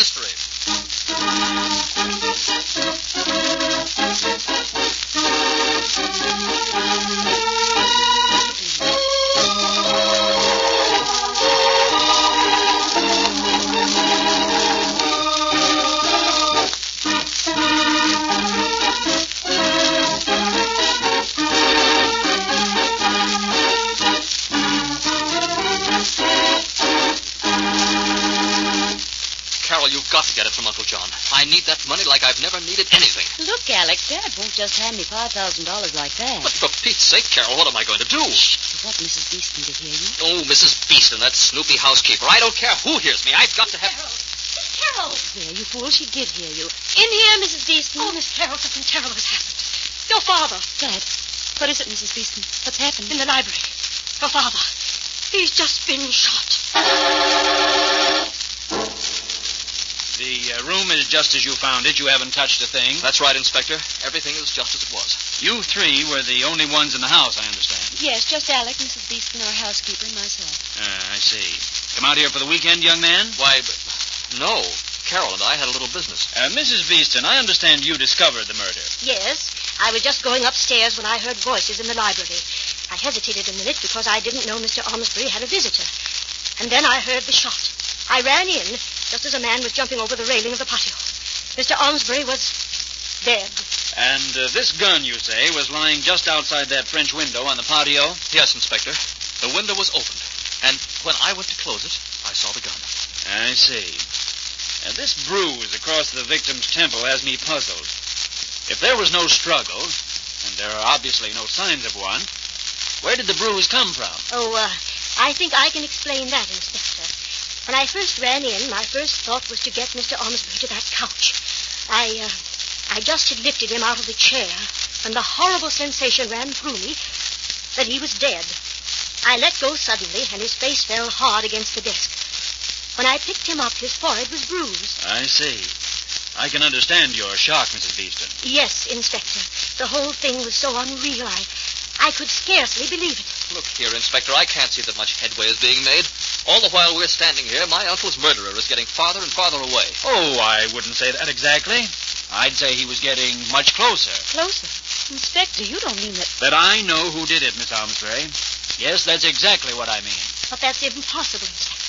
mystery. You've got to get it from Uncle John. I need that money like I've never needed anything. Look, Alec, Dad won't just hand me $5,000 like that. But for Pete's sake, Carol, what am I going to do? Shh. I want Mrs. Beeston to hear you. Oh, Mrs. Beeston, that snoopy housekeeper. I don't care who hears me. I've got to have... Carol! There, you fool. She did hear you. In here, Mrs. Beeston. Oh, Miss Carol, something terrible has happened. Your father. Dad, what is it, Mrs. Beeston? What's happened? In the library. Your father. He's just been shot. The room is just as you found it. You haven't touched a thing. That's right, Inspector. Everything is just as it was. You three were the only ones in the house, I understand. Yes, just Alec, Mrs. Beeston, our housekeeper, and myself. I see. Come out here for the weekend, young man? Why, no. Carol and I had a little business. Mrs. Beeston, I understand you discovered the murder. Yes. I was just going upstairs when I heard voices in the library. I hesitated a minute because I didn't know Mr. Ormsbury had a visitor. And then I heard the shot. I ran in just as a man was jumping over the railing of the patio. Mr. Ormsbury was dead. And this gun, you say, was lying just outside that French window on the patio? Yes, Inspector. The window was opened. And when I went to close it, I saw the gun. I see. This bruise across the victim's temple has me puzzled. If there was no struggle, and there are obviously no signs of one, where did the bruise come from? Oh, I think I can explain that, Inspector. When I first ran in, my first thought was to get Mr. Ormsbury to that couch. I just had lifted him out of the chair, and the horrible sensation ran through me that he was dead. I let go suddenly, and his face fell hard against the desk. When I picked him up, his forehead was bruised. I see. I can understand your shock, Mrs. Beeston. Yes, Inspector. The whole thing was so unreal, I could scarcely believe it. Look here, Inspector, I can't see that much headway is being made. All the while we're standing here, my uncle's murderer is getting farther and farther away. Oh, I wouldn't say that exactly. I'd say he was getting much closer. Closer? Inspector, you don't mean that... That I know who did it, Miss Ormsbury. Yes, that's exactly what I mean. But that's impossible, Inspector.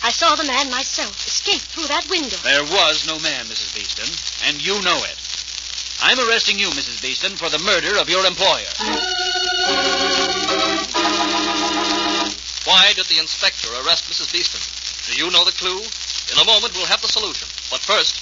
I saw the man myself escape through that window. There was no man, Mrs. Beeston, and you know it. I'm arresting you, Mrs. Beeston, for the murder of your employer. Why did the inspector arrest Mrs. Beeston? Do you know the clue? In a moment, we'll have the solution. But first...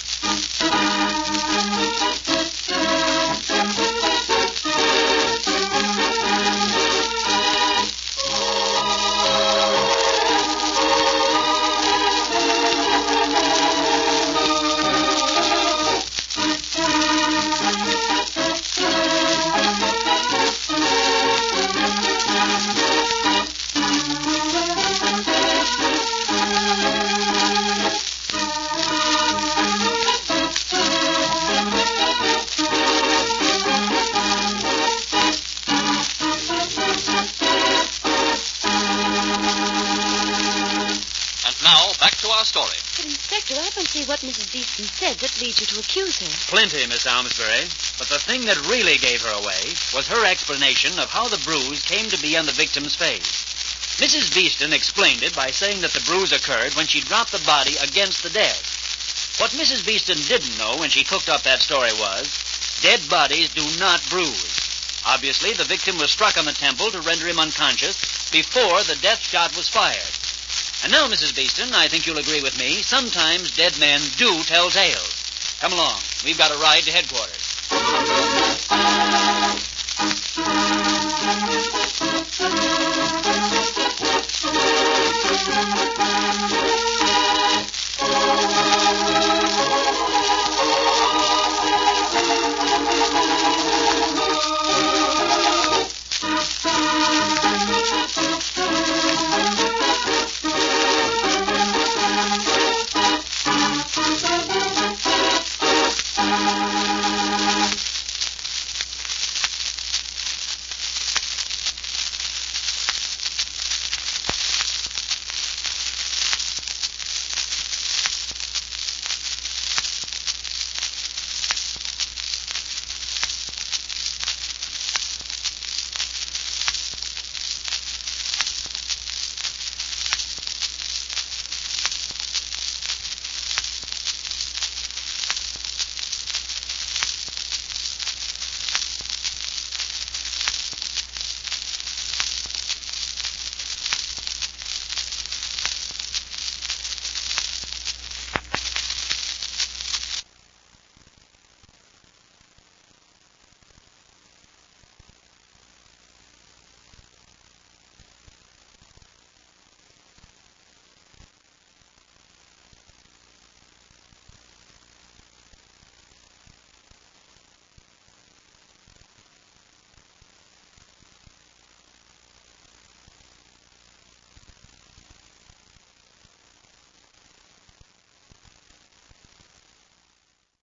story. But, Inspector, I don't see what Mrs. Beeston said that leads you to accuse her. Plenty, Miss Ormsbury. But the thing that really gave her away was her explanation of how the bruise came to be on the victim's face. Mrs. Beeston explained it by saying that the bruise occurred when she dropped the body against the desk. What Mrs. Beeston didn't know when she cooked up that story was dead bodies do not bruise. Obviously, the victim was struck on the temple to render him unconscious before the death shot was fired. And now, Mrs. Beeston, I think you'll agree with me, sometimes dead men do tell tales. Come along. We've got a ride to headquarters.